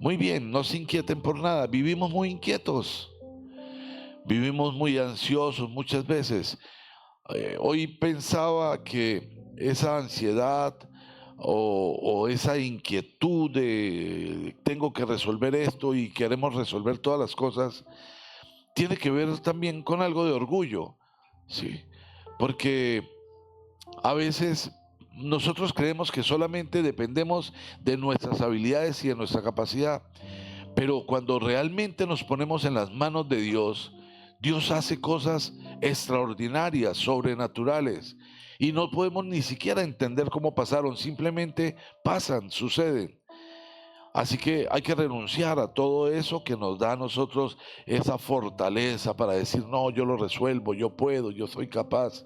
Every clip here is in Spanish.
Muy bien, no se inquieten por nada. Vivimos muy inquietos, vivimos muy ansiosos muchas veces. Hoy pensaba que esa ansiedad o esa inquietud de tengo que resolver esto y queremos resolver todas las cosas, tiene que ver también con algo de orgullo, ¿sí? Porque a veces nosotros creemos que solamente dependemos de nuestras habilidades y de nuestra capacidad, pero cuando realmente nos ponemos en las manos de Dios, Dios hace cosas extraordinarias, sobrenaturales, y no podemos ni siquiera entender cómo pasaron, simplemente pasan, suceden. Así que hay que renunciar a todo eso que nos da a nosotros esa fortaleza para decir, no, yo lo resuelvo, yo puedo, yo soy capaz,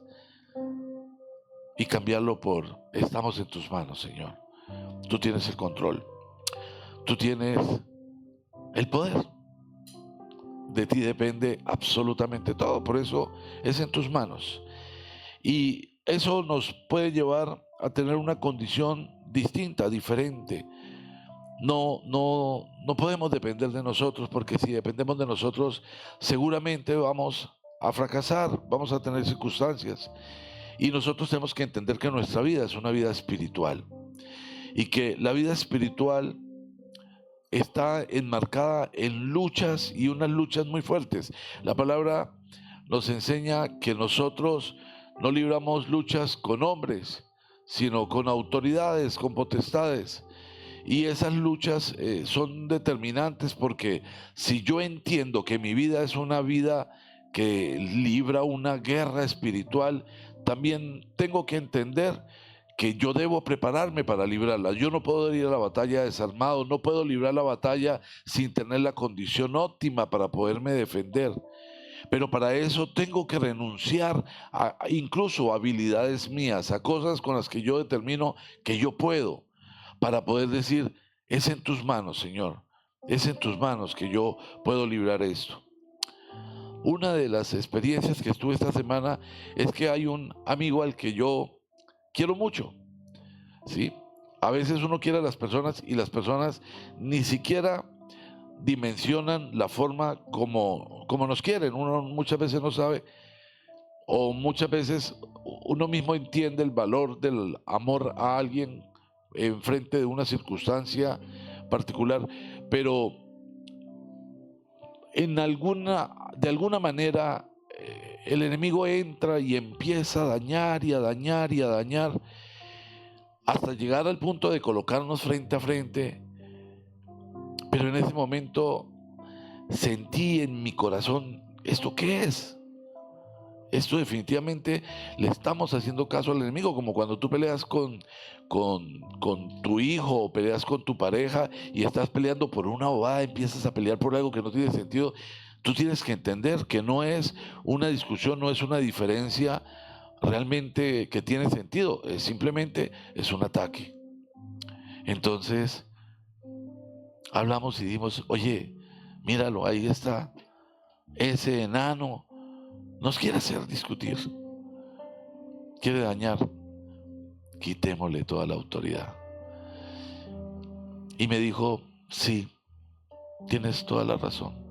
y cambiarlo por, estamos en tus manos, Señor. Tú tienes el control, tú tienes el poder. De ti depende absolutamente todo, por eso es en tus manos. Y eso nos puede llevar a tener una condición distinta, diferente. No podemos depender de nosotros, porque si dependemos de nosotros, seguramente vamos a fracasar, vamos a tener circunstancias. Y nosotros tenemos que entender que nuestra vida es una vida espiritual y que la vida espiritual está enmarcada en luchas, y unas luchas muy fuertes. La palabra nos enseña que nosotros no libramos luchas con hombres, sino con autoridades, con potestades. Y esas luchas son determinantes, porque si yo entiendo que mi vida es una vida que libra una guerra espiritual, también tengo que entender que yo debo prepararme para librarla. Yo no puedo ir a la batalla desarmado, no puedo librar la batalla sin tener la condición óptima para poderme defender. Pero para eso tengo que renunciar incluso a habilidades mías, a cosas con las que yo determino que yo puedo, para poder decir, es en tus manos, Señor, es en tus manos que yo puedo librar esto. Una de las experiencias que estuve esta semana es que hay un amigo al que yo quiero mucho, ¿sí? A veces uno quiere a las personas y las personas ni siquiera dimensionan la forma como nos quieren. Uno muchas veces no sabe, o muchas veces uno mismo entiende el valor del amor a alguien en frente de una circunstancia particular, pero de alguna manera el enemigo entra y empieza a dañar y a dañar y a dañar hasta llegar al punto de colocarnos frente a frente. Pero en ese momento sentí en mi corazón, ¿esto qué es? Esto definitivamente le estamos haciendo caso al enemigo, como cuando tú peleas con tu hijo, o peleas con tu pareja y estás peleando por una bobada, empiezas a pelear por algo que no tiene sentido. Tú tienes que entender que no es una discusión, no es una diferencia realmente que tiene sentido, simplemente es un ataque. Entonces hablamos y dimos, oye, míralo, ahí está, ese enano nos quiere hacer discutir, quiere dañar, quitémosle toda la autoridad. Y me dijo, sí, tienes toda la razón.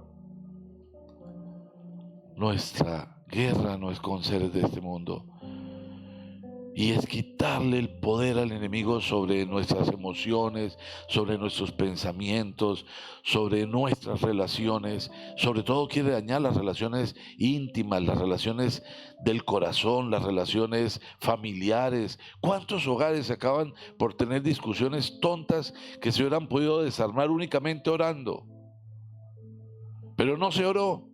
Nuestra guerra no es con seres de este mundo, y es quitarle el poder al enemigo sobre nuestras emociones, sobre nuestros pensamientos, sobre nuestras relaciones. Sobre todo quiere dañar las relaciones íntimas, las relaciones del corazón, las relaciones familiares. ¿Cuántos hogares acaban por tener discusiones tontas que se hubieran podido desarmar únicamente orando? Pero no se oró,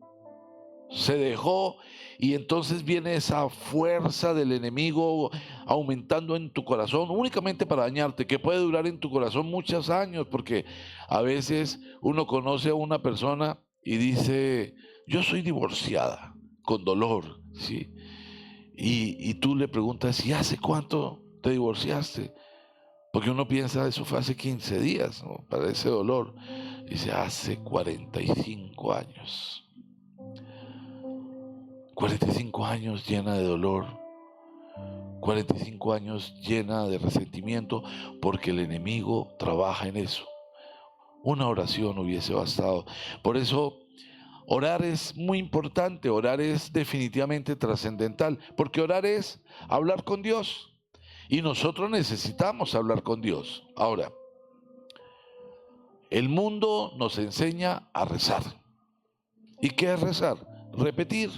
se dejó, y entonces viene esa fuerza del enemigo aumentando en tu corazón únicamente para dañarte, que puede durar en tu corazón muchos años, porque a veces uno conoce a una persona y dice, yo soy divorciada, con dolor, ¿sí? Y tú le preguntas, ¿y hace cuánto te divorciaste? Porque uno piensa, eso fue hace 15 días, ¿no? Para ese dolor. Dice, hace 45 años. 45 años llena de dolor, 45 años llena de resentimiento, porque el enemigo trabaja en eso. Una oración hubiese bastado. Por eso, orar es muy importante, orar es definitivamente trascendental, porque orar es hablar con Dios y nosotros necesitamos hablar con Dios. Ahora, el mundo nos enseña a rezar. ¿Y qué es rezar? Repetir.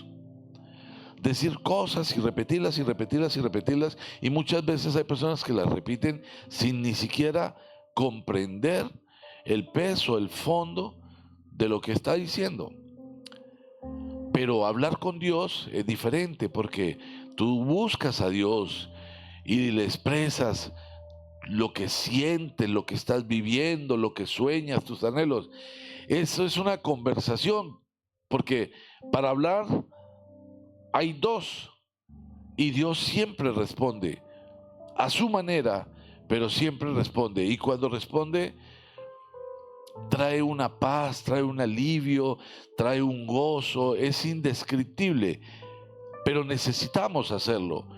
Decir cosas y repetirlas y repetirlas y repetirlas, y muchas veces hay personas que las repiten sin ni siquiera comprender el peso, el fondo de lo que está diciendo. Pero hablar con Dios es diferente, porque tú buscas a Dios y le expresas lo que sientes, lo que estás viviendo, lo que sueñas, tus anhelos. Eso es una conversación, porque para hablar hay dos, y Dios siempre responde a su manera, pero siempre responde. Y cuando responde, trae una paz, trae un alivio, trae un gozo, es indescriptible, pero necesitamos hacerlo.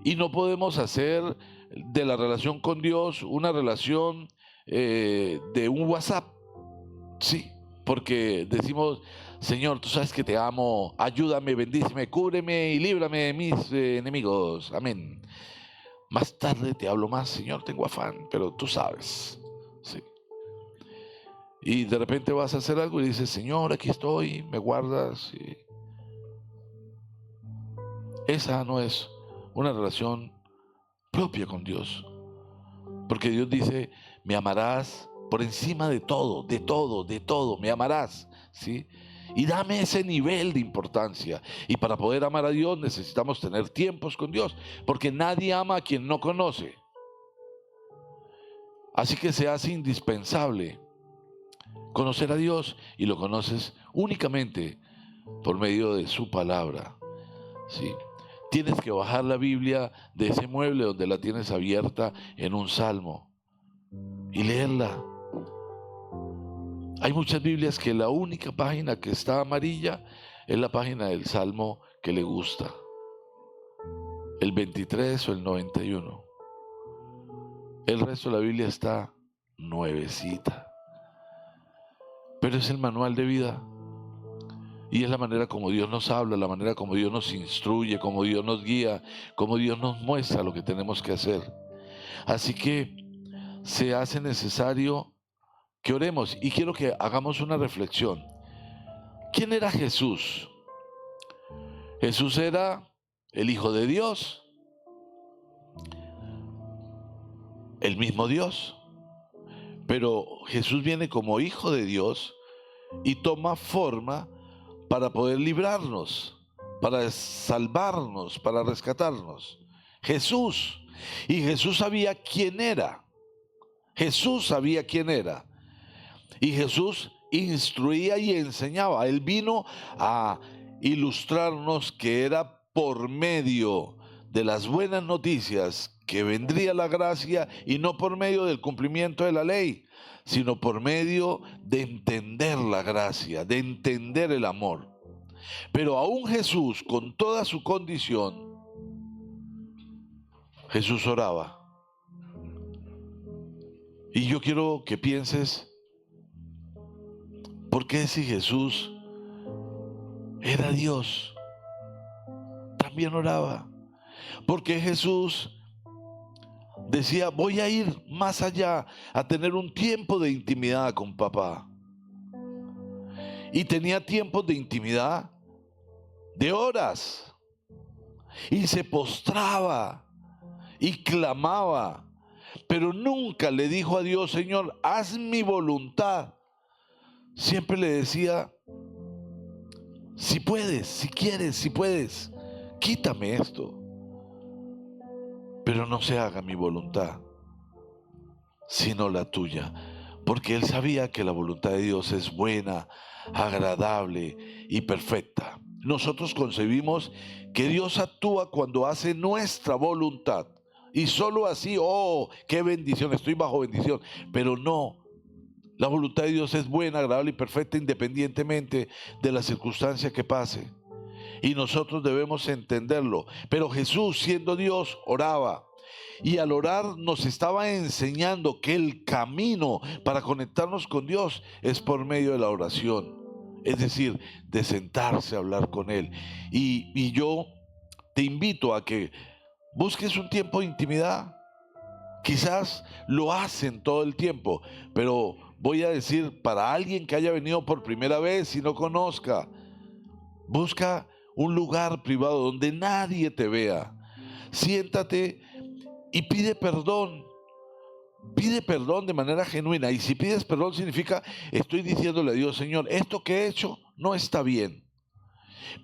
Y no podemos hacer de la relación con Dios una relación de un WhatsApp, sí, porque decimos: Señor, tú sabes que te amo, ayúdame, bendíceme, cúbreme y líbrame de mis enemigos, amén. Más tarde te hablo más, Señor, tengo afán, pero tú sabes, sí. Y de repente vas a hacer algo y dices: Señor, aquí estoy, me guardas. Y esa no es una relación propia con Dios, porque Dios dice: me amarás por encima de todo, de todo, de todo, me amarás, ¿sí? Y dame ese nivel de importancia. Y para poder amar a Dios necesitamos tener tiempos con Dios, porque nadie ama a quien no conoce. Así que se hace indispensable conocer a Dios, y lo conoces únicamente por medio de su palabra, ¿sí? Tienes que bajar la Biblia de ese mueble donde la tienes abierta en un salmo y leerla. Hay muchas Biblias que la única página que está amarilla es la página del salmo que le gusta, el 23 o el 91. El resto de la Biblia está nuevecita. Pero es el manual de vida. Y es la manera como Dios nos habla, la manera como Dios nos instruye, como Dios nos guía, como Dios nos muestra lo que tenemos que hacer. Así que se hace necesario que oremos, y quiero que hagamos una reflexión. ¿Quién era Jesús? Jesús era el Hijo de Dios, el mismo Dios, pero Jesús viene como Hijo de Dios y toma forma para poder librarnos, para salvarnos, para rescatarnos. Jesús. Y Jesús sabía quién era. Jesús sabía quién era. Y Jesús instruía y enseñaba. Él vino a ilustrarnos que era por medio de las buenas noticias que vendría la gracia, y no por medio del cumplimiento de la ley, sino por medio de entender la gracia, de entender el amor. Pero aún Jesús, con toda su condición, Jesús oraba. Y yo quiero que pienses, ¿por qué si Jesús era Dios, también oraba? Porque Jesús decía: voy a ir más allá, a tener un tiempo de intimidad con papá. Y tenía tiempos de intimidad de horas, y se postraba y clamaba, pero nunca le dijo a Dios: Señor, haz mi voluntad. Siempre le decía: si puedes, si quieres, si puedes, quítame esto, pero no se haga mi voluntad, sino la tuya. Porque él sabía que la voluntad de Dios es buena, agradable y perfecta. Nosotros concebimos que Dios actúa cuando hace nuestra voluntad, y solo así, oh, qué bendición, estoy bajo bendición. Pero no, la voluntad de Dios es buena, agradable y perfecta, independientemente de la circunstancia que pase. Y nosotros debemos entenderlo. Pero Jesús, siendo Dios, oraba. Y al orar nos estaba enseñando que el camino para conectarnos con Dios es por medio de la oración. Es decir, de sentarse a hablar con Él. Y yo te invito a que busques un tiempo de intimidad. Quizás lo hacen todo el tiempo, pero voy a decir, para alguien que haya venido por primera vez y no conozca, busca un lugar privado donde nadie te vea. Siéntate y pide perdón. Pide perdón de manera genuina. Y si pides perdón significa, estoy diciéndole a Dios: Señor, esto que he hecho no está bien,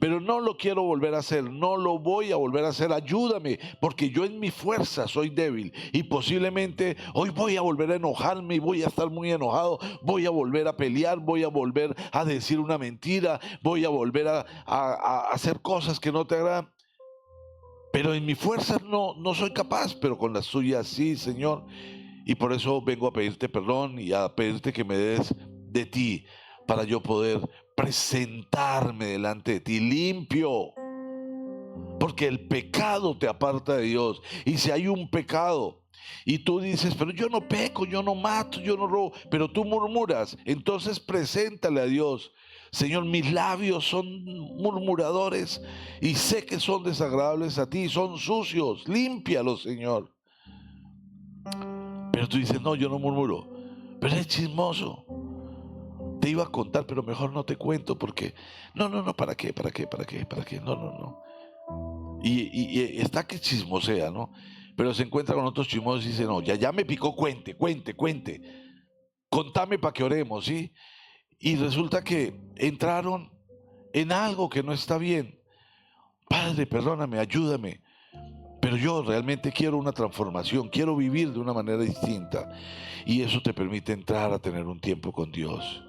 pero no lo quiero volver a hacer, no lo voy a volver a hacer, ayúdame, porque yo en mi fuerza soy débil y posiblemente hoy voy a volver a enojarme y voy a estar muy enojado, voy a volver a pelear, voy a volver a decir una mentira, voy a volver a hacer cosas que no te agradan, pero en mi fuerza no soy capaz, pero con las tuyas sí, Señor, y por eso vengo a pedirte perdón y a pedirte que me des de ti, para yo poder presentarme delante de ti limpio. Porque el pecado te aparta de Dios. Y si hay un pecado y tú dices: pero yo no peco, yo no mato, yo no robo, pero tú murmuras, entonces preséntale a Dios: Señor, mis labios son murmuradores y sé que son desagradables a ti, son sucios, límpialos, Señor. Pero tú dices: no, yo no murmuro, pero es chismoso. Te iba a contar, pero mejor no te cuento porque... No, ¿para qué? No. Y está que chismosea, ¿no? Pero se encuentra con otros chismosos y dice: no, ya me picó, cuente. Contame para que oremos, ¿sí? Y resulta que entraron en algo que no está bien. Padre, perdóname, ayúdame. Pero yo realmente quiero una transformación, quiero vivir de una manera distinta. Y eso te permite entrar a tener un tiempo con Dios.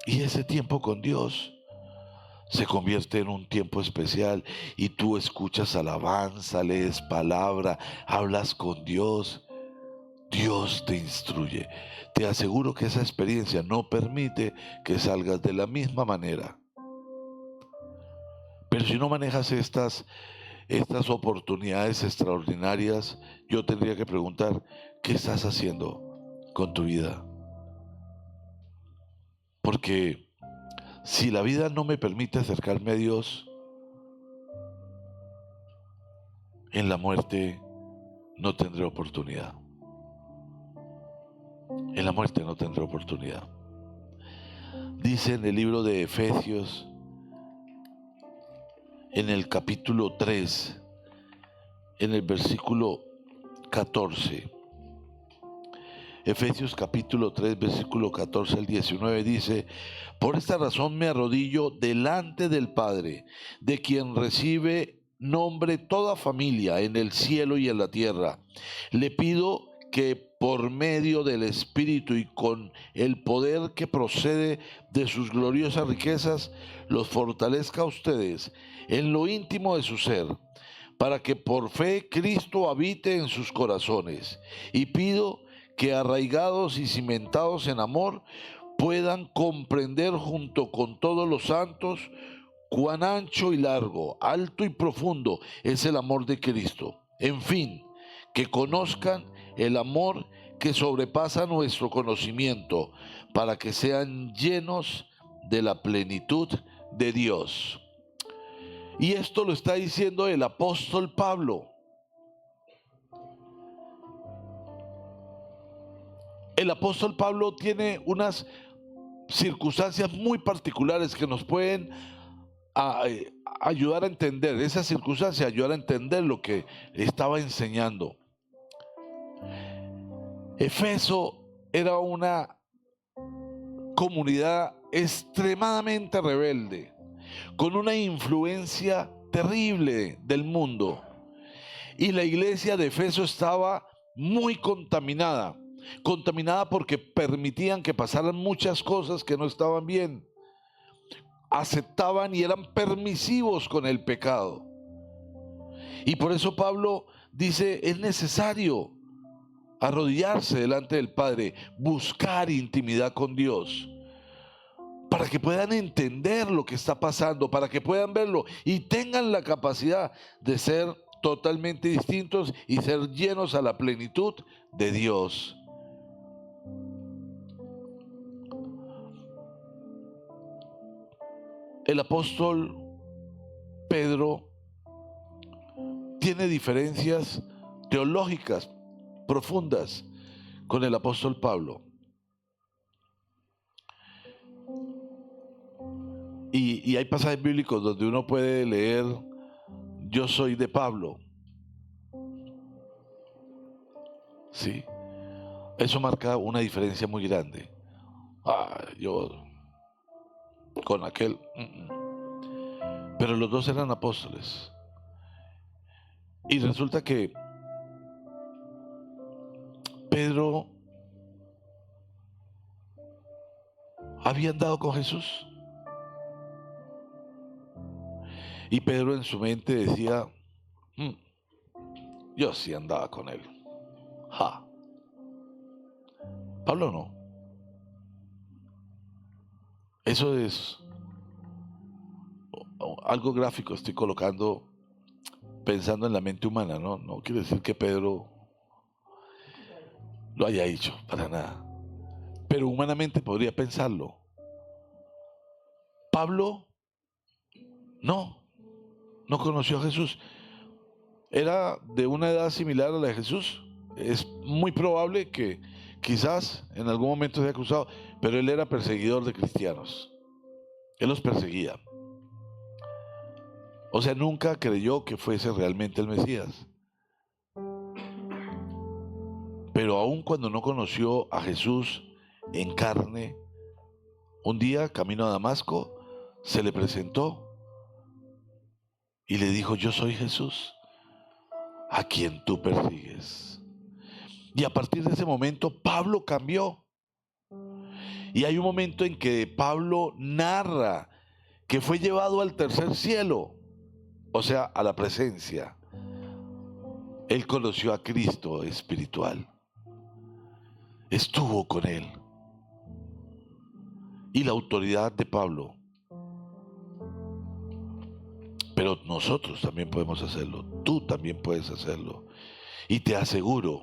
Y ese tiempo con Dios se convierte en un tiempo especial y tú escuchas alabanza, lees palabra, hablas con Dios. Dios te instruye. Te aseguro que esa experiencia no permite que salgas de la misma manera. Pero si no manejas estas oportunidades extraordinarias, yo tendría que preguntar: ¿qué estás haciendo con tu vida? Porque si la vida no me permite acercarme a Dios, en la muerte no tendré oportunidad. En la muerte no tendré oportunidad. Dice en el libro de Efesios, en el capítulo 3, en el versículo 14. Efesios capítulo 3, versículo 14 al 19 dice: por esta razón me arrodillo delante del Padre, de quien recibe nombre toda familia en el cielo y en la tierra. Le pido que por medio del Espíritu y con el poder que procede de sus gloriosas riquezas, los fortalezca a ustedes en lo íntimo de su ser, para que por fe Cristo habite en sus corazones. Y pido que, arraigados y cimentados en amor, puedan comprender junto con todos los santos cuán ancho y largo, alto y profundo es el amor de Cristo. En fin, que conozcan el amor que sobrepasa nuestro conocimiento, para que sean llenos de la plenitud de Dios. Y esto lo está diciendo el apóstol Pablo. El apóstol Pablo tiene unas circunstancias muy particulares que nos pueden ayudar a entender, esas circunstancias ayudar a entender lo que estaba enseñando. Efeso era una comunidad extremadamente rebelde, con una influencia terrible del mundo. Y la iglesia de Efeso estaba muy contaminada porque permitían que pasaran muchas cosas que no estaban bien. Aceptaban y eran permisivos con el pecado. Y por eso Pablo dice: es necesario arrodillarse delante del Padre, buscar intimidad con Dios, para que puedan entender lo que está pasando, para que puedan verlo y tengan la capacidad de ser totalmente distintos y ser llenos a la plenitud de Dios. El apóstol Pedro tiene diferencias teológicas profundas con el apóstol Pablo. Y hay pasajes bíblicos donde uno puede leer: yo soy de Pablo. Sí, eso marca una diferencia muy grande. Yo con aquel. Pero los dos eran apóstoles. Y resulta que Pedro había andado con Jesús. Y Pedro en su mente decía: yo sí andaba con él. Pablo no. Eso es algo gráfico, estoy colocando pensando en la mente humana, ¿no? No quiere decir que Pedro lo haya hecho, para nada. Pero humanamente podría pensarlo. Pablo no conoció a Jesús. Era de una edad similar a la de Jesús. Es muy probable que quizás en algún momento se haya cruzado, pero él era perseguidor de cristianos. Él los perseguía. O sea, nunca creyó que fuese realmente el Mesías. Pero aun cuando no conoció a Jesús en carne, un día, camino a Damasco, se le presentó y le dijo: yo soy Jesús, a quien tú persigues. Y a partir de ese momento, Pablo cambió. Y hay un momento en que Pablo narra que fue llevado al tercer cielo, o sea, a la presencia. Él conoció a Cristo espiritual. Estuvo con él. Y la autoridad de Pablo. Pero nosotros también podemos hacerlo. Tú también puedes hacerlo. Y te aseguro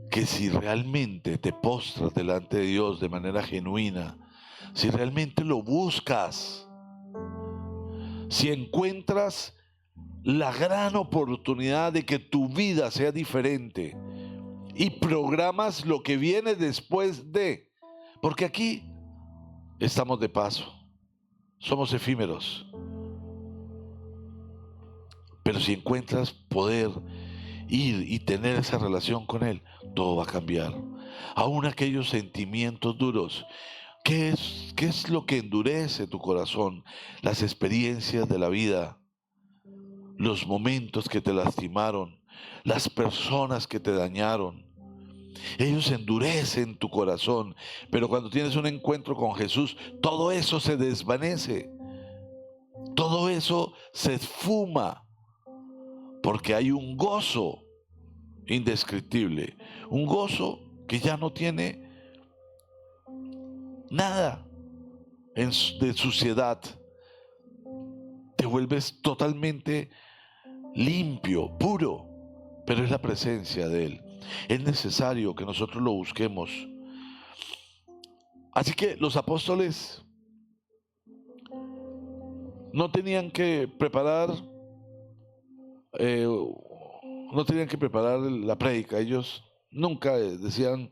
que si realmente te postras delante de Dios de manera genuina, si realmente lo buscas, si encuentras la gran oportunidad de que tu vida sea diferente y programas lo que viene después de, porque aquí estamos de paso, somos efímeros, pero si encuentras poder ir y tener esa relación con Él, todo va a cambiar. Aún aquellos sentimientos duros. ¿Qué es lo que endurece tu corazón? Las experiencias de la vida, los momentos que te lastimaron, las personas que te dañaron. Ellos endurecen tu corazón, pero cuando tienes un encuentro con Jesús, todo eso se desvanece, todo eso se esfuma, porque hay un gozo indescriptible, un gozo que ya no tiene nada de suciedad. Te vuelves totalmente limpio, puro, pero es la presencia de Él. Es necesario que nosotros lo busquemos. Así que los apóstoles no tenían que preparar la prédica. Ellos nunca decían: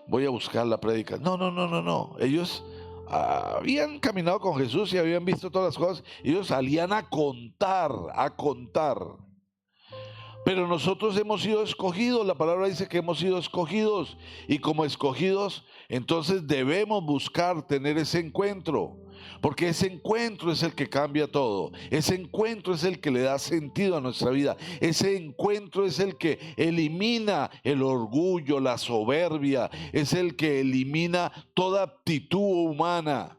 voy a buscar la prédica. No. Ellos habían caminado con Jesús y habían visto todas las cosas. Ellos salían a contar. Pero nosotros hemos sido escogidos. La palabra dice que hemos sido escogidos. Y como escogidos, entonces debemos buscar tener ese encuentro. Porque ese encuentro es el que cambia todo. Ese encuentro es el que le da sentido a nuestra vida. Ese encuentro es el que elimina el orgullo, la soberbia. Es el que elimina toda actitud humana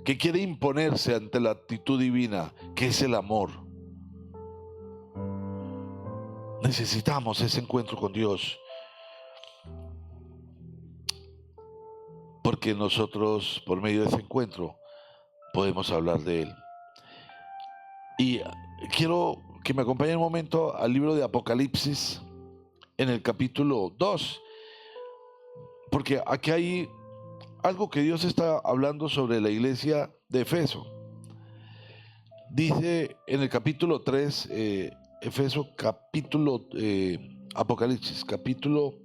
que quiere imponerse ante la actitud divina, que es el amor. Necesitamos ese encuentro con Dios, porque nosotros, por medio de ese encuentro, podemos hablar de Él. Y quiero que me acompañen un momento al libro de Apocalipsis en el capítulo 2, porque aquí hay algo que Dios está hablando sobre la iglesia de Efeso. Dice en el capítulo 3, Efeso capítulo, Apocalipsis capítulo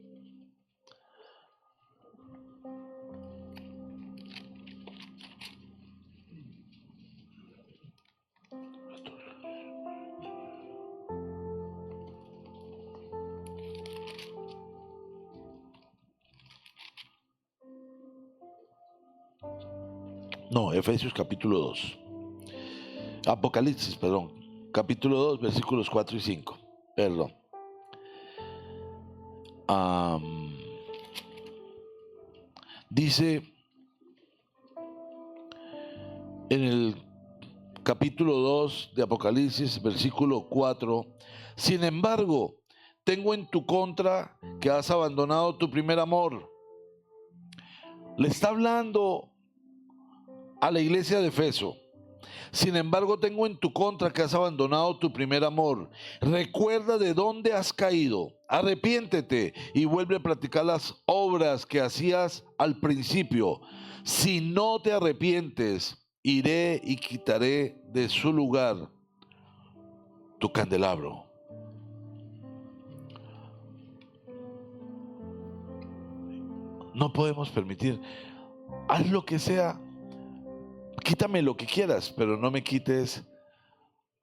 2. Apocalipsis, perdón, capítulo 2, versículos 4 y 5. Perdón. Dice en el capítulo 2 de Apocalipsis, versículo 4, sin embargo, tengo en tu contra que has abandonado tu primer amor. Le está hablando a la iglesia de Efeso. Sin embargo, tengo en tu contra que has abandonado tu primer amor. Recuerda de dónde has caído. Arrepiéntete y vuelve a practicar las obras que hacías al principio. Si no te arrepientes, iré y quitaré de su lugar tu candelabro. No podemos permitir. Haz lo que sea. Quítame lo que quieras, pero no me quites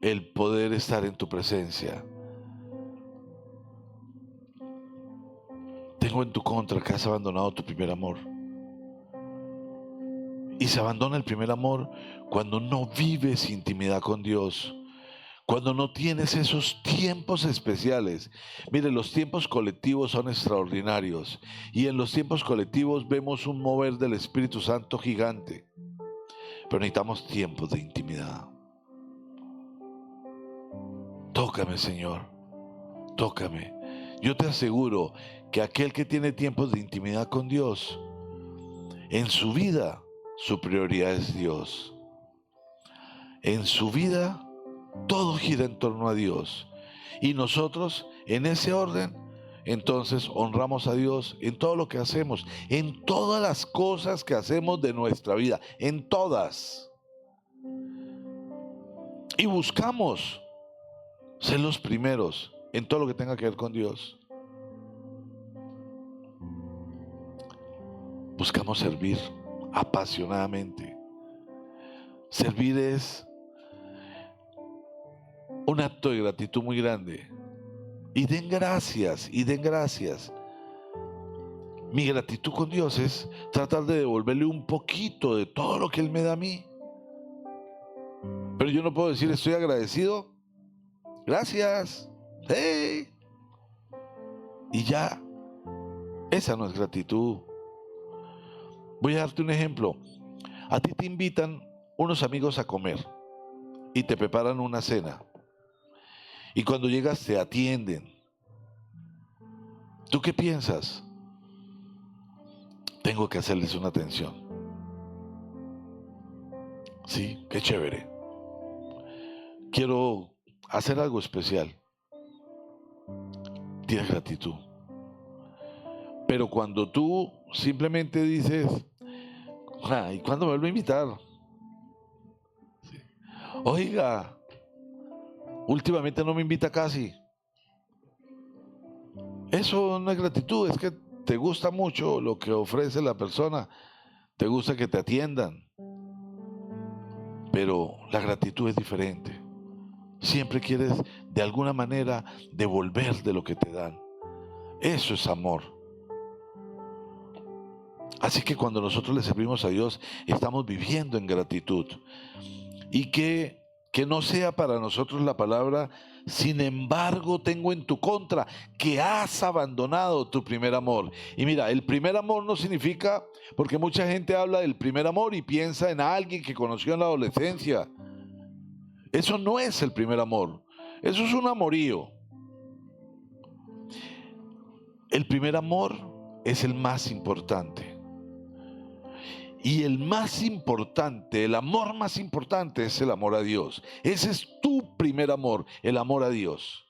el poder estar en tu presencia. Tengo en tu contra que has abandonado tu primer amor. Y se abandona el primer amor cuando no vives intimidad con Dios, cuando no tienes esos tiempos especiales. Mire, los tiempos colectivos son extraordinarios y en los tiempos colectivos vemos un mover del Espíritu Santo gigante, pero necesitamos tiempos de intimidad. Tócame, Señor, tócame. Yo te aseguro que aquel que tiene tiempos de intimidad con Dios, en su vida, su prioridad es Dios. En su vida, todo gira en torno a Dios. Y nosotros, en ese orden, entonces honramos a Dios en todo lo que hacemos, en todas las cosas que hacemos de nuestra vida, en todas. Y buscamos ser los primeros en todo lo que tenga que ver con Dios. Buscamos servir apasionadamente. Servir es un acto de gratitud muy grande. Y den gracias, y den gracias. Mi gratitud con Dios es tratar de devolverle un poquito de todo lo que Él me da a mí. Pero yo no puedo decir estoy agradecido. Gracias. ¡Hey! Y ya. Esa no es gratitud. Voy a darte un ejemplo. A ti te invitan unos amigos a comer y te preparan una cena. Y cuando llegas te atienden. ¿Tú qué piensas? Tengo que hacerles una atención. Sí, qué chévere. Quiero hacer algo especial. Tienes gratitud. Pero cuando tú simplemente dices, ¿y cuándo me vuelve a invitar? Sí. Oiga, últimamente no me invita casi. Eso no es gratitud, es que te gusta mucho lo que ofrece la persona, te gusta que te atiendan, pero la gratitud es diferente. Siempre quieres de alguna manera devolver de lo que te dan. Eso es amor. Así que cuando nosotros le servimos a Dios, estamos viviendo en gratitud. Y que no sea para nosotros la palabra, sin embargo tengo en tu contra que has abandonado tu primer amor. Y mira, el primer amor no significa, porque mucha gente habla del primer amor y piensa en alguien que conoció en la adolescencia. Eso no es el primer amor, eso es un amorío. El primer amor es el más importante. Y el más importante, el amor más importante es el amor a Dios. Ese es tu primer amor, el amor a Dios.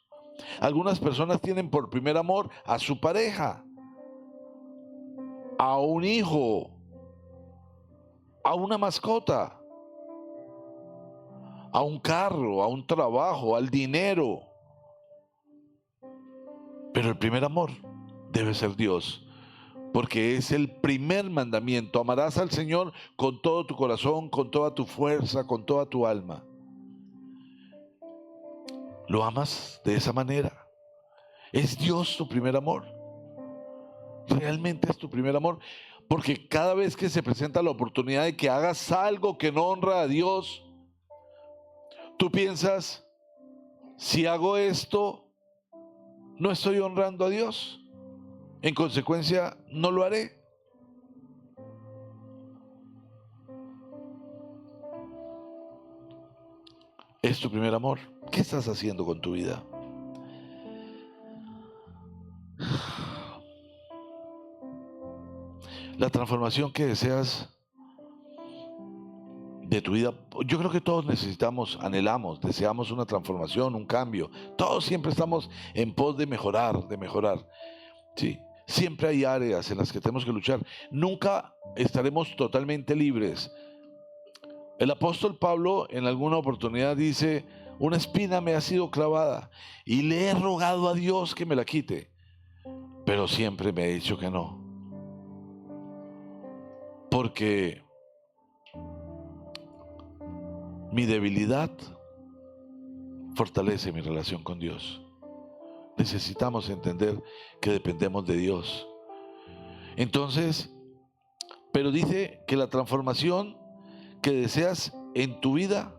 Algunas personas tienen por primer amor a su pareja, a un hijo, a una mascota, a un carro, a un trabajo, al dinero. Pero el primer amor debe ser Dios, porque es el primer mandamiento. Amarás al Señor con todo tu corazón, con toda tu fuerza, con toda tu alma. ¿Lo amas de esa manera? ¿Es Dios tu primer amor? ¿Realmente es tu primer amor? Porque cada vez que se presenta la oportunidad de que hagas algo que no honra a Dios, tú piensas, si hago esto, no estoy honrando a Dios. En consecuencia, no lo haré. ¿Es tu primer amor? ¿Qué estás haciendo con tu vida? La transformación que deseas de tu vida, yo creo que todos necesitamos, anhelamos, deseamos una transformación, un cambio. Todos siempre estamos en pos de mejorar, de mejorar. Sí, siempre hay áreas en las que tenemos que luchar. Nunca estaremos totalmente libres. El apóstol Pablo en alguna oportunidad dice, una espina me ha sido clavada y le he rogado a Dios que me la quite, pero siempre me ha dicho que no. Porque mi debilidad fortalece mi relación con Dios. Necesitamos entender que dependemos de Dios. Entonces, pero dice que la transformación que deseas en tu vida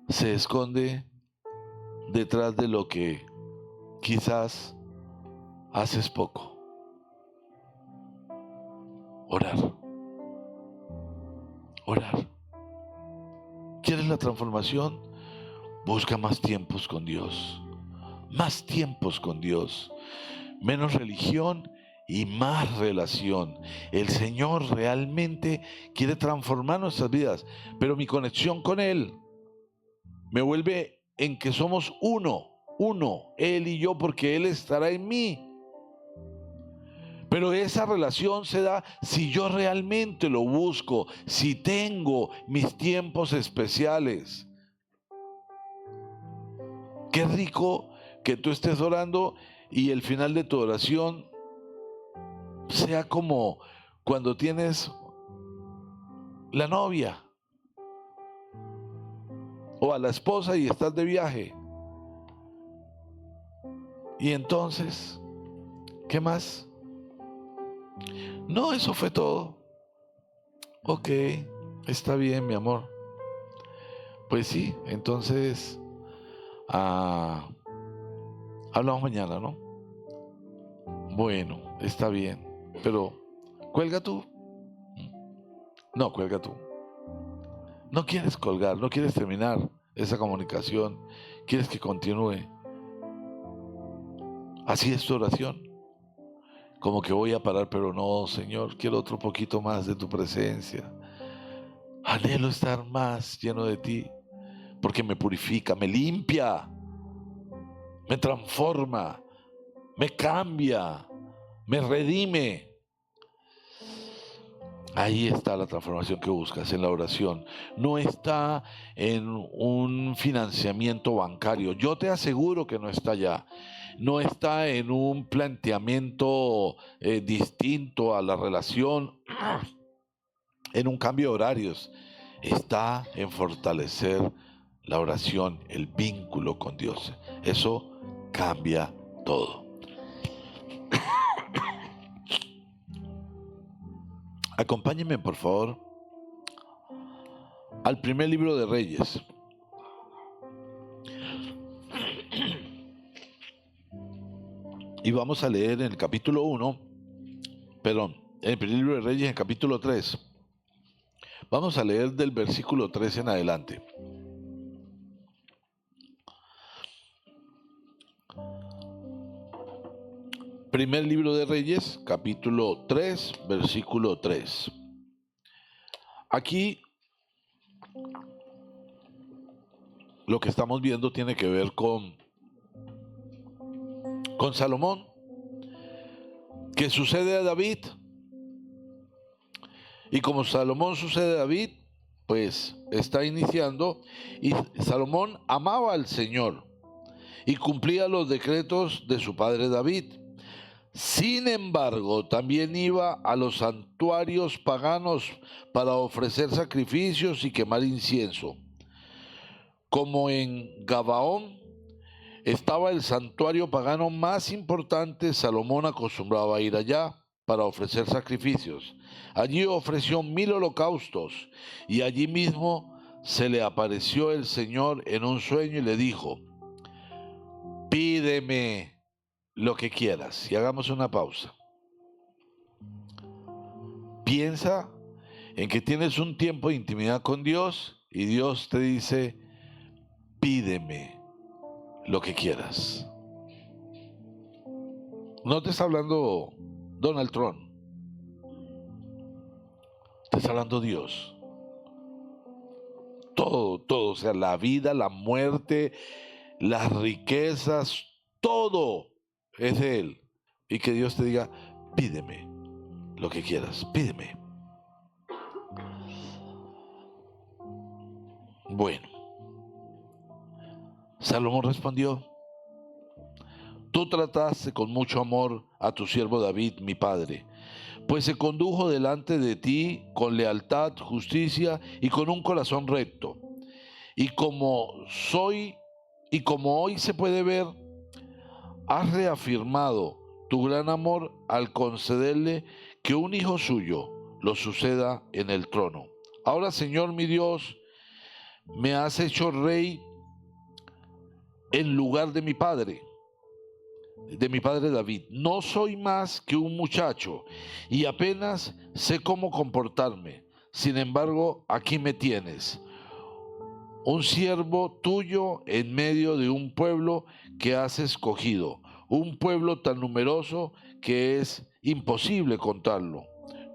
se esconde detrás de lo que quizás haces poco. Orar. Orar. ¿Quieres la transformación? Busca más tiempos con Dios. Más tiempos con Dios. Menos religión y más relación. El Señor realmente quiere transformar nuestras vidas, pero mi conexión con Él me vuelve en que somos uno, Él y yo, porque Él estará en mí. Pero esa relación se da si yo realmente lo busco, si tengo mis tiempos especiales. Qué rico que tú estés orando y el final de tu oración sea como cuando tienes la novia o a la esposa y estás de viaje. Y entonces, ¿qué más? No, eso fue todo. Ok, está bien, mi amor. Pues sí, entonces hablamos mañana, ¿no? Bueno, está bien, pero cuelga tú. No, cuelga tú. No quieres colgar, no quieres terminar esa comunicación, quieres que continúe. Así es tu oración. Como que voy a parar, pero no, Señor, quiero otro poquito más de tu presencia. Anhelo estar más lleno de ti, porque me purifica, me limpia, me transforma, me cambia, me redime. Ahí está la transformación que buscas en la oración. No está en un financiamiento bancario. Yo te aseguro que no está allá. No está en un planteamiento distinto a la relación, en un cambio de horarios. Está en fortalecer la oración, el vínculo con Dios. Eso cambia todo. Acompáñenme, por favor, al primer libro de Reyes. Y vamos a leer en el capítulo 1, perdón, en el primer libro de Reyes, en el capítulo 3. Vamos a leer del versículo 3 en adelante. Primer libro de Reyes, capítulo 3, versículo 3. Aquí lo que estamos viendo tiene que ver con Salomón, que sucede a David. Y como Salomón sucede a David, pues está iniciando, y Salomón amaba al Señor y cumplía los decretos de su padre David. Sin embargo, también iba a los santuarios paganos para ofrecer sacrificios y quemar incienso. Como en Gabaón estaba el santuario pagano más importante, Salomón acostumbraba a ir allá para ofrecer sacrificios. Allí ofreció 1000 holocaustos, y allí mismo se le apareció el Señor en un sueño y le dijo: pídeme lo que quieras. Y hagamos una pausa. Piensa en que tienes un tiempo de intimidad con Dios y Dios te dice: pídeme lo que quieras. No te está hablando Donald Trump, te está hablando Dios. Todo, o sea, la vida, la muerte, las riquezas, todo es de Él. Y que Dios te diga: pídeme lo que quieras, pídeme. Bueno, Salomón respondió: tú trataste con mucho amor a tu siervo David, mi padre, pues se condujo delante de ti con lealtad, justicia y con un corazón recto. Y como hoy se puede ver, has reafirmado tu gran amor al concederle que un hijo suyo lo suceda en el trono. Ahora, Señor mi Dios, me has hecho rey en lugar de mi padre David. No soy más que un muchacho y apenas sé cómo comportarme. Sin embargo, aquí me tienes, un siervo tuyo en medio de un pueblo que has escogido, un pueblo tan numeroso que es imposible contarlo.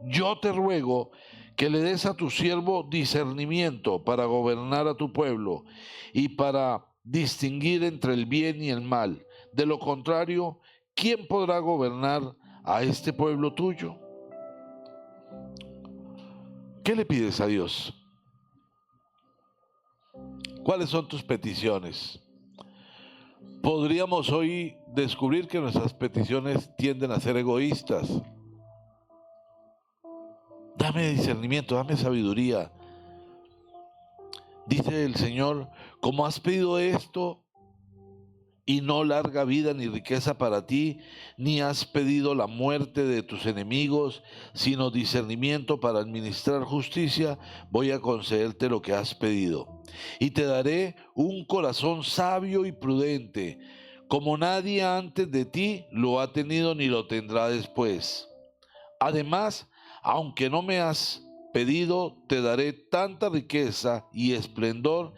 Yo te ruego que le des a tu siervo discernimiento para gobernar a tu pueblo y para distinguir entre el bien y el mal. De lo contrario, ¿quién podrá gobernar a este pueblo tuyo? ¿Qué le pides a Dios? ¿Cuáles son tus peticiones? Podríamos hoy descubrir que nuestras peticiones tienden a ser egoístas. Dame discernimiento, dame sabiduría. Dice el Señor: como has pedido esto, y no larga vida ni riqueza para ti, ni has pedido la muerte de tus enemigos, sino discernimiento para administrar justicia, voy a concederte lo que has pedido. Y te daré un corazón sabio y prudente, como nadie antes de ti lo ha tenido ni lo tendrá después. Además, aunque no me has pedido, te daré tanta riqueza y esplendor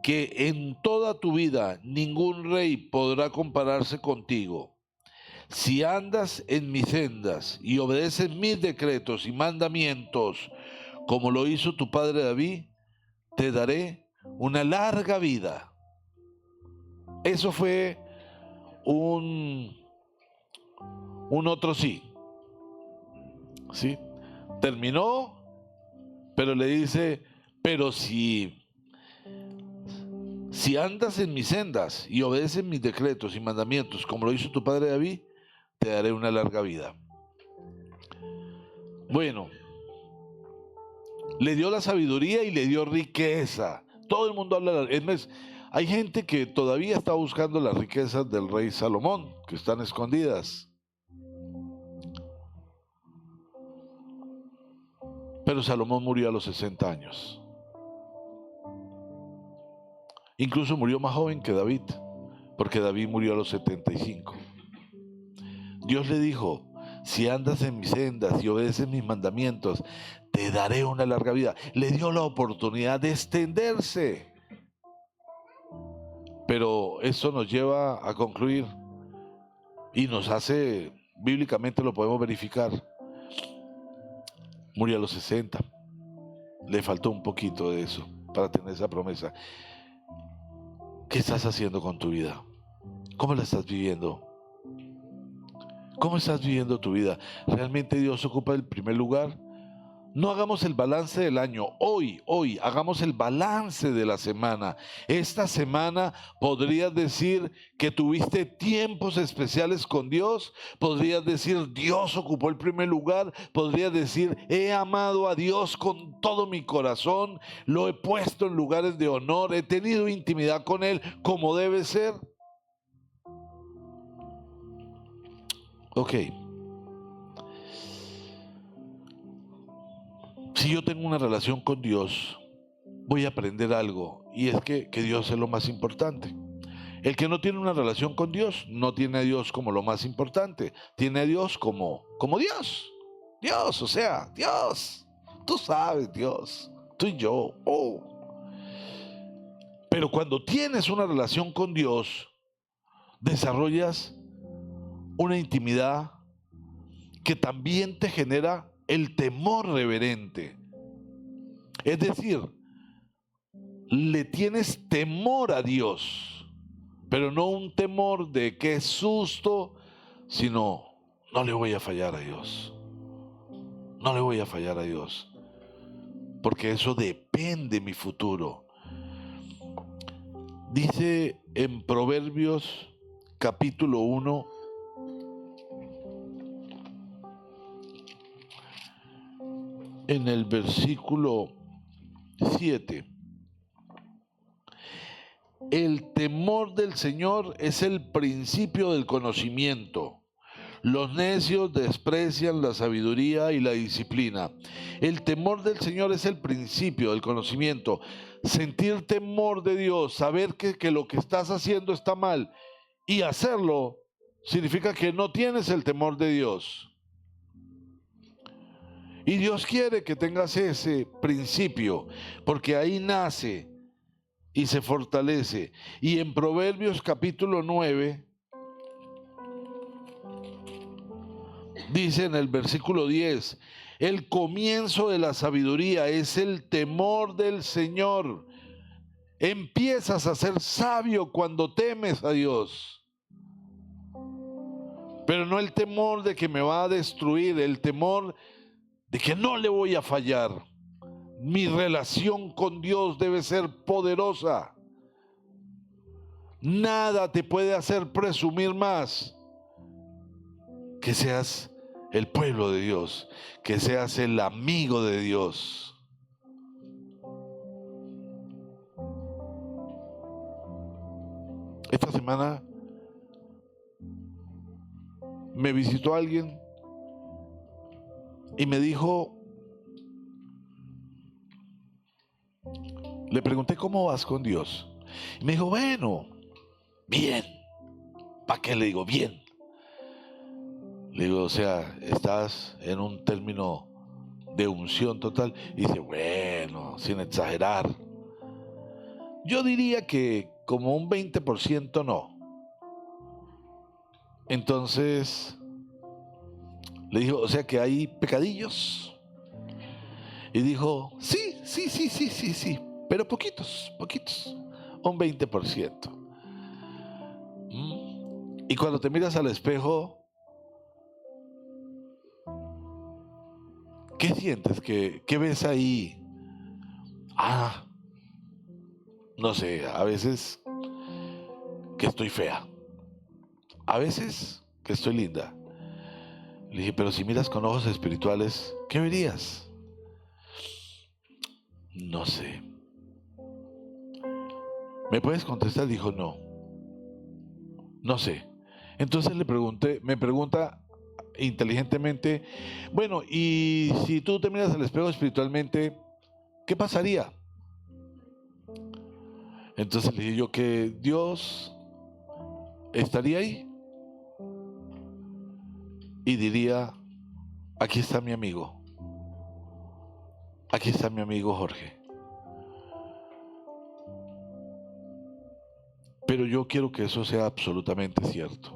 que en toda tu vida ningún rey podrá compararse contigo. Si andas en mis sendas y obedeces mis decretos y mandamientos, como lo hizo tu padre David, te daré una larga vida. Eso fue un otro sí. ¿Sí? Terminó, pero le dice: pero si andas en mis sendas y obedeces mis decretos y mandamientos, como lo hizo tu padre David, te daré una larga vida. Bueno, le dio la sabiduría y le dio riqueza. Todo el mundo habla, es más, hay gente que todavía está buscando las riquezas del rey Salomón, que están escondidas. Pero Salomón murió a los 60 años. Incluso murió más joven que David, porque David murió a los 75. Dios le dijo: si andas en mis sendas y obedeces mis mandamientos, te daré una larga vida. Le dio la oportunidad de extenderse. Pero eso nos lleva a concluir: Y nos hace, bíblicamente lo podemos verificar, murió a los 60. Le faltó un poquito de eso para tener esa promesa. ¿Qué estás haciendo con tu vida? ¿Cómo la estás viviendo? ¿Cómo estás viviendo tu vida? ¿Realmente Dios ocupa el primer lugar? No hagamos el balance del año. Hoy, hagamos el balance de la semana. Esta semana podrías decir que tuviste tiempos especiales con Dios. Podrías decir, Dios ocupó el primer lugar. Podrías decir, he amado a Dios con todo mi corazón. Lo he puesto en lugares de honor. He tenido intimidad con Él como debe ser. Ok. Si yo tengo una relación con Dios, voy a aprender algo, y es que Dios es lo más importante. El que no tiene una relación con Dios, no tiene a Dios como lo más importante, tiene a Dios como Dios. Dios, o sea, Dios. Tú sabes, Dios. Tú y yo. Pero cuando tienes una relación con Dios, desarrollas una intimidad que también te genera el temor reverente. Es decir, le tienes temor a Dios, pero no un temor de qué susto, sino no le voy a fallar a Dios. No le voy a fallar a Dios, porque eso depende de mi futuro. Dice en Proverbios capítulo 1, en el versículo 7. El temor del Señor es el principio del conocimiento. Los necios desprecian la sabiduría y la disciplina. El temor del Señor es el principio del conocimiento. Sentir temor de Dios, saber que lo que estás haciendo está mal y hacerlo, significa que no tienes el temor de Dios. Y Dios quiere que tengas ese principio, porque ahí nace y se fortalece. Y en Proverbios capítulo 9, dice en el versículo 10, el comienzo de la sabiduría es el temor del Señor. Empiezas a ser sabio cuando temes a Dios. Pero no el temor de que me va a destruir, el temor de que no le voy a fallar. Mi relación con Dios debe ser poderosa. Nada te puede hacer presumir más que seas el pueblo de Dios, que seas el amigo de Dios. Esta semana me visitó alguien y me dijo, le pregunté cómo vas con Dios. Y me dijo, bueno, bien. ¿Para qué le digo bien? Le digo, o sea, estás en un término de unción total. Y dice, bueno, sin exagerar, yo diría que como un 20% no. Entonces le dijo, o sea que hay pecadillos. Y dijo, sí, pero poquitos, un 20%. Y cuando te miras al espejo, ¿qué sientes? ¿Qué ves ahí? No sé, a veces que estoy fea, a veces que estoy linda. Le dije, pero si miras con ojos espirituales, ¿qué verías? No sé. ¿Me puedes contestar? Dijo, no sé. Entonces me pregunta inteligentemente, bueno, y si tú te miras al espejo espiritualmente, ¿qué pasaría? Entonces le dije yo que Dios estaría ahí y diría, aquí está mi amigo Jorge. Pero yo quiero que eso sea absolutamente cierto.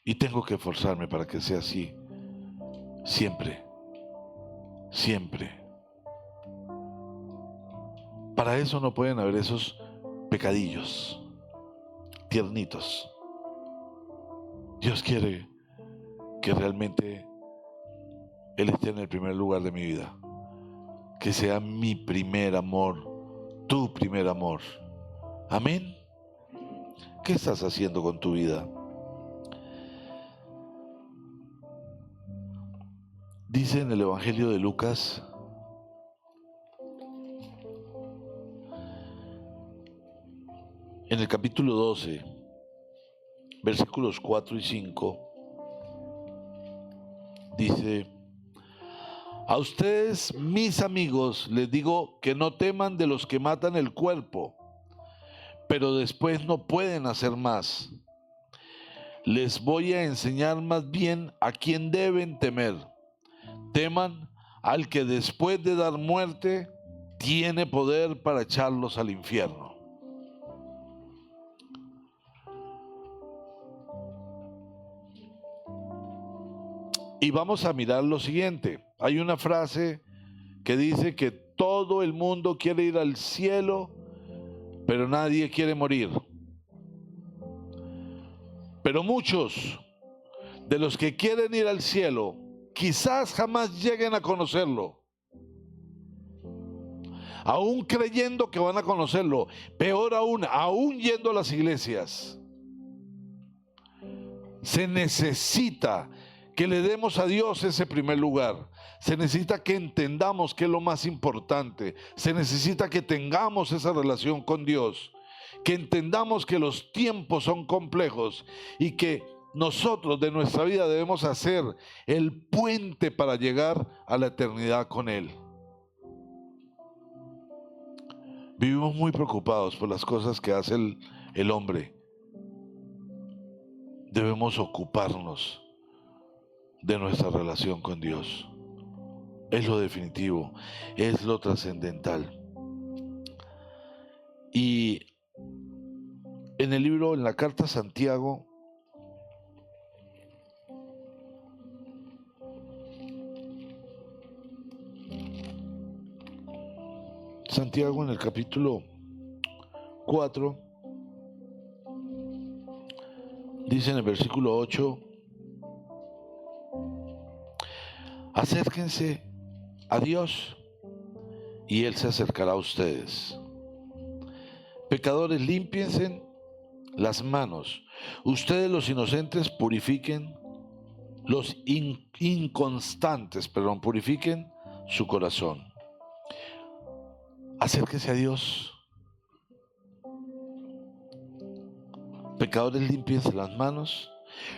Y tengo que esforzarme para que sea así. Siempre. Siempre. Para eso no pueden haber esos pecadillos tiernitos. Dios quiere que realmente Él esté en el primer lugar de mi vida. Que sea mi primer amor, tu primer amor. Amén. ¿Qué estás haciendo con tu vida? Dice en el Evangelio de Lucas, en el capítulo 12, versículos 4 y 5, dice: a ustedes, mis amigos, les digo que no teman de los que matan el cuerpo, pero después no pueden hacer más. Les voy a enseñar más bien a quién deben temer. Teman al que después de dar muerte tiene poder para echarlos al infierno. Y vamos a mirar lo siguiente. Hay una frase que dice que todo el mundo quiere ir al cielo, pero nadie quiere morir. Pero muchos de los que quieren ir al cielo quizás jamás lleguen a conocerlo, aún creyendo que van a conocerlo. Peor aún yendo a las iglesias. Se necesita que le demos a Dios ese primer lugar. Se necesita que entendamos que es lo más importante. Se necesita que tengamos esa relación con Dios, que entendamos que los tiempos son complejos y que nosotros de nuestra vida debemos hacer el puente para llegar a la eternidad con Él. Vivimos muy preocupados por las cosas que hace el hombre. Debemos ocuparnos de nuestra relación con Dios. Es lo definitivo, es lo trascendental. Y en el libro, en la carta a Santiago, en el capítulo 4, dice en el versículo 8: acérquense a Dios y Él se acercará a ustedes. Pecadores, límpiense las manos. Ustedes los inocentes purifiquen, los inconstantes, purifiquen su corazón. Acérquese a Dios. Pecadores, límpiense las manos.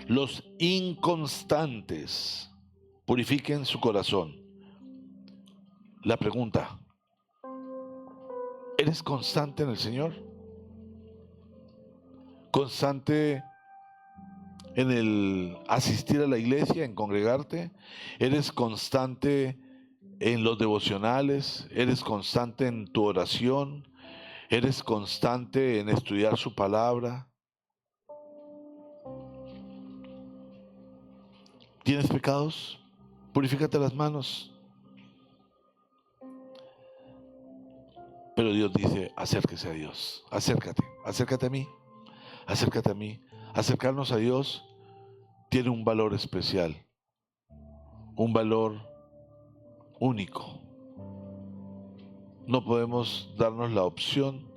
Los inconstantes purifiquen su corazón. La pregunta: ¿eres constante en el Señor? ¿Constante en el asistir a la iglesia, en congregarte? ¿Eres constante en los devocionales? ¿Eres constante en tu oración? ¿Eres constante en estudiar su palabra? ¿Tienes pecados? Purifícate las manos. Pero Dios dice: acérquese a Dios, acércate a mí, acércate a mí. Acercarnos a Dios tiene un valor especial, un valor único. No podemos darnos la opción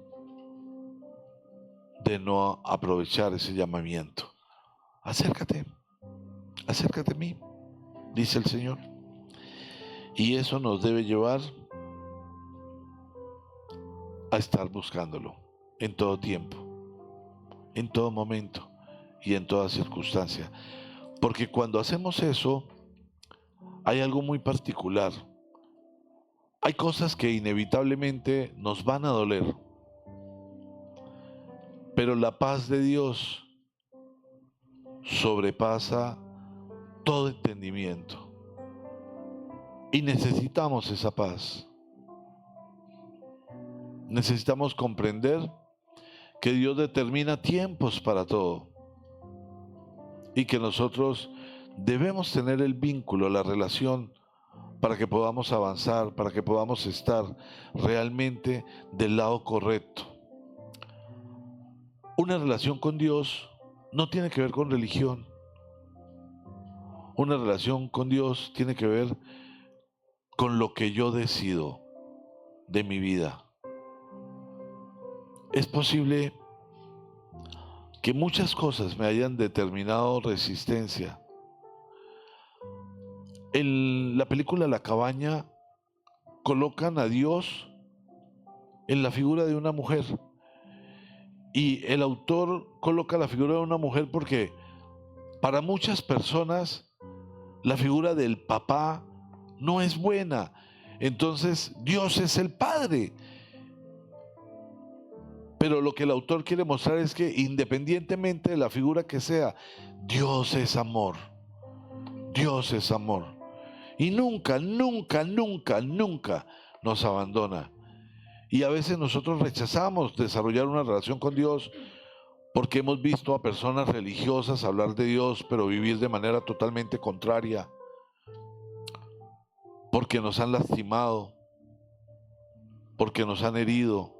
de no aprovechar ese llamamiento. Acércate a mí, dice el Señor. Y eso nos debe llevar a estar buscándolo en todo tiempo, en todo momento y en toda circunstancia. Porque cuando hacemos eso, hay algo muy particular. Hay cosas que inevitablemente nos van a doler, pero la paz de Dios sobrepasa todo entendimiento. Y necesitamos esa paz. Necesitamos comprender que Dios determina tiempos para todo. y que nosotros debemos tener el vínculo, la relación, para que podamos avanzar, para que podamos estar realmente del lado correcto. Una relación con Dios no tiene que ver con religión. Una relación con Dios tiene que ver con lo que yo decido de mi vida. Es posible que muchas cosas me hayan determinado resistencia. En la película La Cabaña colocan a Dios en la figura de una mujer, y el autor coloca la figura de una mujer porque para muchas personas la figura del papá no es buena. Entonces Dios es el padre. Pero lo que el autor quiere mostrar es que independientemente de la figura que sea, Dios es amor. Dios es amor. Y nunca, nunca, nunca, nunca nos abandona. Y a veces nosotros rechazamos desarrollar una relación con Dios porque hemos visto a personas religiosas hablar de Dios, pero vivir de manera totalmente contraria. Porque nos han lastimado, porque nos han herido.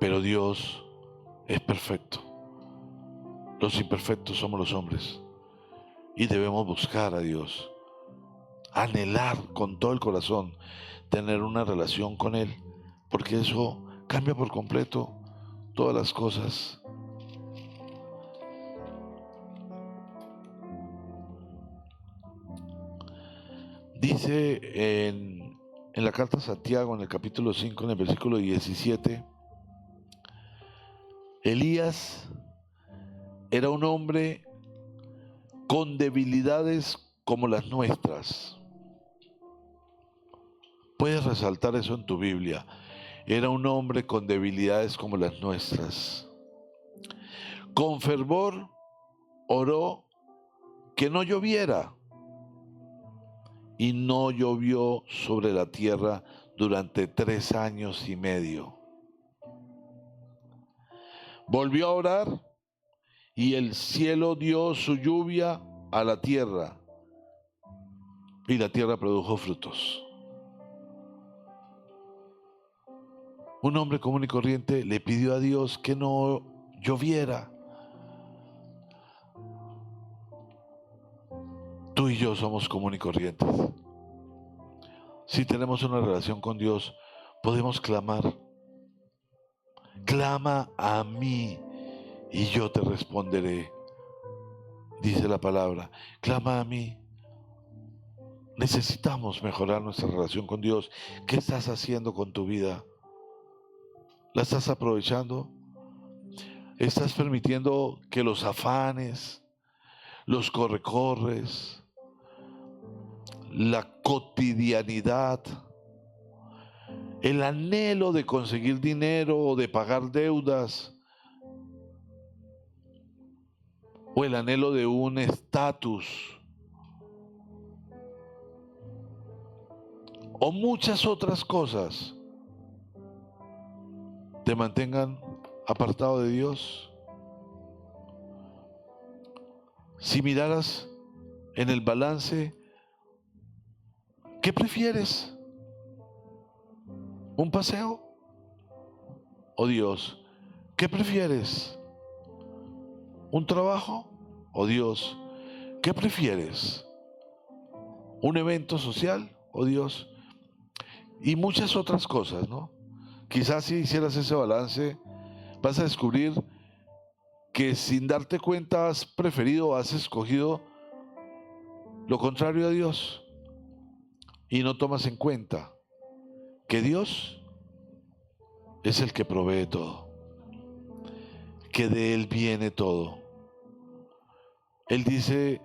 Pero Dios es perfecto. Los imperfectos somos los hombres. Y debemos buscar a Dios. Anhelar con todo el corazón tener una relación con Él, porque eso cambia por completo todas las cosas. Dice en la carta a Santiago, en el capítulo 5, en el versículo 17, Elías era un hombre con debilidades como las nuestras. Puedes resaltar eso en tu Biblia. Era un hombre con debilidades como las nuestras. Con fervor oró que no lloviera, y no llovió sobre la tierra durante 3 años y medio. Volvió a orar y el cielo dio su lluvia a la tierra y la tierra produjo frutos. Un hombre común y corriente le pidió a Dios que no lloviera. Tú y yo somos común y corrientes. Si tenemos una relación con Dios, podemos clamar. Clama a mí y yo te responderé, dice la palabra. Clama a mí. Necesitamos mejorar nuestra relación con Dios. ¿Qué estás haciendo con tu vida? ¿La estás aprovechando? ¿Estás permitiendo que los afanes, los corre-corres, la cotidianidad, el anhelo de conseguir dinero o de pagar deudas, o el anhelo de un estatus, o muchas otras cosas, te mantengan apartado de Dios? Si miraras en el balance, ¿qué prefieres? ¿Un paseo o Dios? ¿Qué prefieres? ¿Un trabajo o Dios? ¿Qué prefieres? ¿Un evento social o Dios? Y muchas otras cosas, ¿no? Quizás si hicieras ese balance, vas a descubrir que sin darte cuenta has preferido, has escogido lo contrario a Dios, y no tomas en cuenta que Dios es el que provee todo, que de Él viene todo. Él dice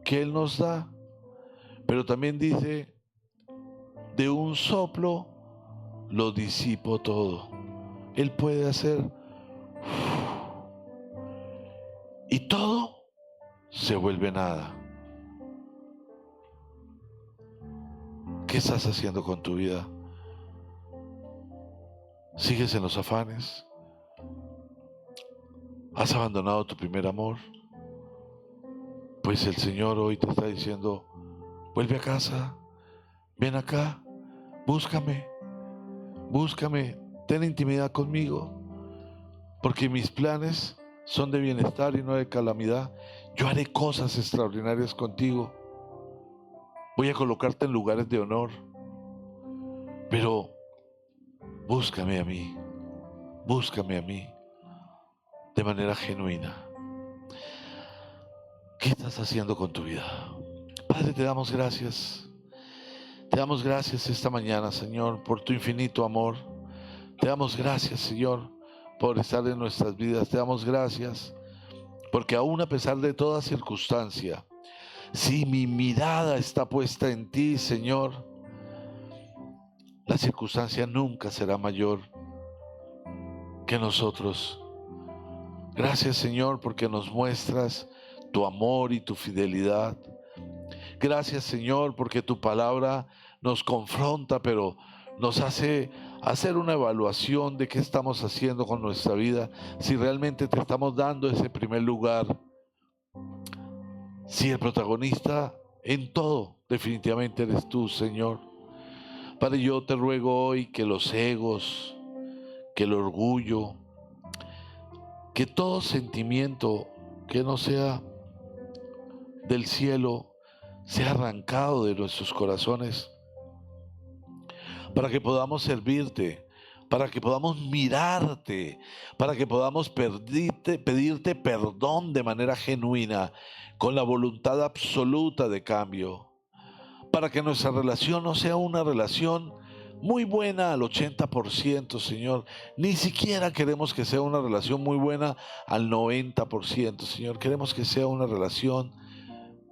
que Él nos da, pero también dice, de un soplo lo disipo todo. Él puede hacer y todo se vuelve nada. ¿Qué estás haciendo con tu vida? ¿Sigues en los afanes? ¿Has abandonado tu primer amor? Pues el Señor hoy te está diciendo, vuelve a casa, ven acá, búscame, búscame, ten intimidad conmigo, porque mis planes son de bienestar y no de calamidad. Yo haré cosas extraordinarias contigo. Voy a colocarte en lugares de honor, pero búscame a mí de manera genuina. ¿Qué estás haciendo con tu vida? Padre, te damos gracias. Te damos gracias esta mañana, Señor, por tu infinito amor. Te damos gracias, Señor, por estar en nuestras vidas. Te damos gracias porque aún a pesar de toda circunstancia, si mi mirada está puesta en ti, Señor, la circunstancia nunca será mayor que nosotros. Gracias, Señor, porque nos muestras tu amor y tu fidelidad. Gracias, Señor, porque tu palabra nos confronta, pero nos hace hacer una evaluación de qué estamos haciendo con nuestra vida, si realmente te estamos dando ese primer lugar, si el protagonista en todo definitivamente eres tú, Señor. Padre, yo te ruego hoy que los egos, que el orgullo, que todo sentimiento que no sea del cielo sea arrancado de nuestros corazones, para que podamos servirte, para que podamos mirarte, para que podamos pedirte perdón de manera genuina, con la voluntad absoluta de cambio, para que nuestra relación no sea una relación muy buena al 80%, Señor. Ni siquiera queremos que sea una relación muy buena al 90%, Señor. Queremos que sea una relación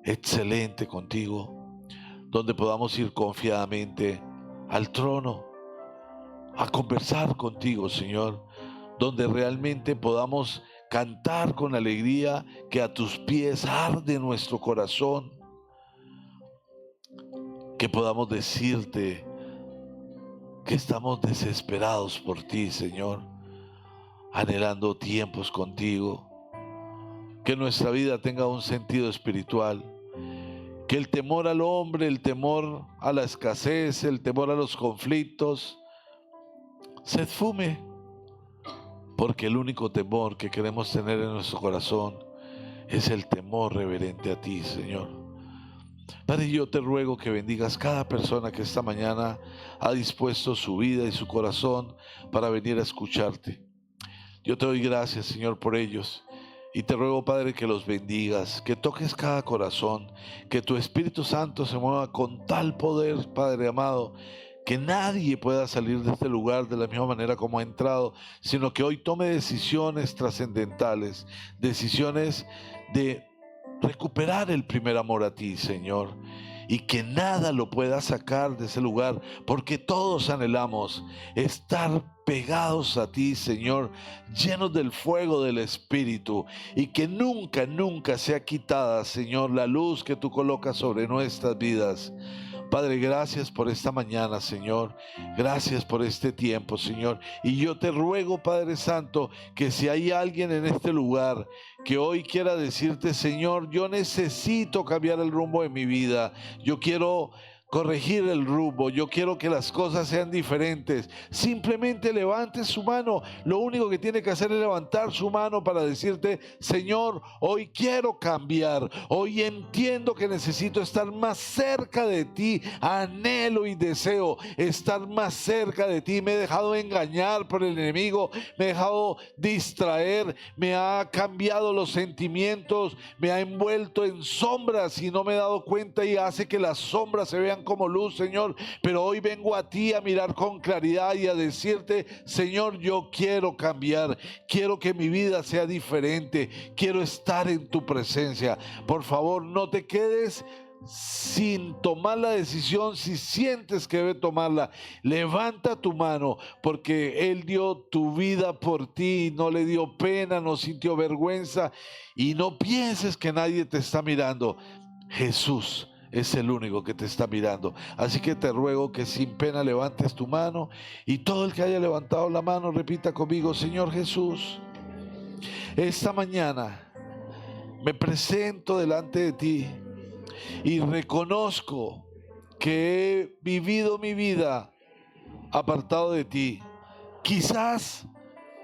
excelente contigo, donde podamos ir confiadamente al trono a conversar contigo, Señor, donde realmente podamos cantar con alegría que a tus pies arde nuestro corazón, que podamos decirte que estamos desesperados por ti, Señor, anhelando tiempos contigo, que nuestra vida tenga un sentido espiritual, que el temor al hombre, el temor a la escasez, el temor a los conflictos se esfume, porque el único temor que queremos tener en nuestro corazón es el temor reverente a ti, Señor. Padre, yo te ruego que bendigas cada persona que esta mañana ha dispuesto su vida y su corazón para venir a escucharte. Yo te doy gracias, Señor, por ellos. Y te ruego, Padre, que los bendigas, que toques cada corazón, que tu Espíritu Santo se mueva con tal poder, Padre amado, que nadie pueda salir de este lugar de la misma manera como ha entrado, sino que hoy tome decisiones trascendentales, decisiones de recuperar el primer amor a ti, Señor, y que nada lo pueda sacar de ese lugar, porque todos anhelamos estar pegados a ti, Señor, llenos del fuego del Espíritu, y que nunca, nunca sea quitada, Señor, la luz que tú colocas sobre nuestras vidas. Padre, gracias por esta mañana, Señor. Gracias por este tiempo, Señor. Y yo te ruego, Padre Santo, que si hay alguien en este lugar que hoy quiera decirte, Señor, yo necesito cambiar el rumbo de mi vida. Yo quiero corregir el rumbo, yo quiero que las cosas sean diferentes. Simplemente levante su mano. Lo único que tiene que hacer es levantar su mano para decirte, Señor, hoy quiero cambiar. Hoy entiendo que necesito estar más cerca de ti. Anhelo y deseo estar más cerca de ti. Me he dejado engañar por el enemigo, me he dejado distraer, me ha cambiado los sentimientos, me ha envuelto en sombras y no me he dado cuenta, y hace que las sombras se vean como luz, Señor. Pero hoy vengo a ti a mirar con claridad y a decirte, Señor, yo quiero cambiar, quiero que mi vida sea diferente, quiero estar en tu presencia. Por favor, no te quedes sin tomar la decisión. Si sientes que debe tomarla, levanta tu mano, porque Él dio tu vida por ti, no le dio pena, no sintió vergüenza, y no pienses que nadie te está mirando. Jesús es el único que te está mirando. Así que te ruego que sin pena levantes tu mano, y todo el que haya levantado la mano repita conmigo, Señor Jesús, Esta mañana me presento delante de ti y reconozco que he vivido mi vida apartado de ti, quizás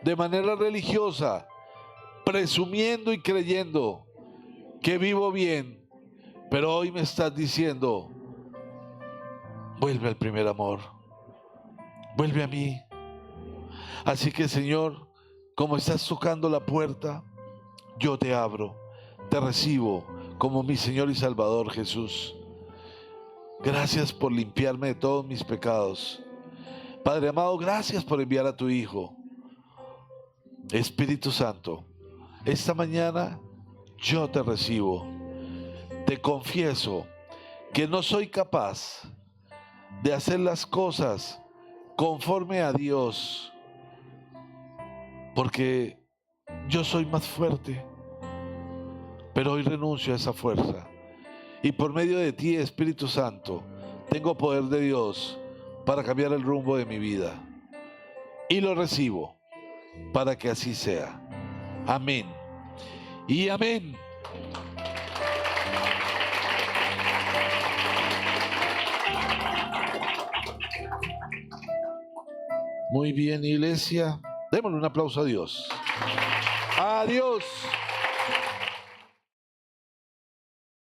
de manera religiosa, presumiendo y creyendo que vivo bien, pero hoy me estás diciendo, vuelve al primer amor, vuelve a mí. Así que, Señor, como estás tocando la puerta, yo te abro, te recibo como mi Señor y Salvador Jesús. Gracias por limpiarme de todos mis pecados. Padre amado, gracias por enviar a tu Hijo. Espíritu Santo, esta mañana yo te recibo. Te confieso que no soy capaz de hacer las cosas conforme a Dios, porque yo soy más fuerte, pero hoy renuncio a esa fuerza. Y por medio de ti, Espíritu Santo, tengo poder de Dios para cambiar el rumbo de mi vida. Y lo recibo para que así sea. Amén. Y amén. Muy bien, iglesia. Démosle un aplauso a Dios. ¡A Dios!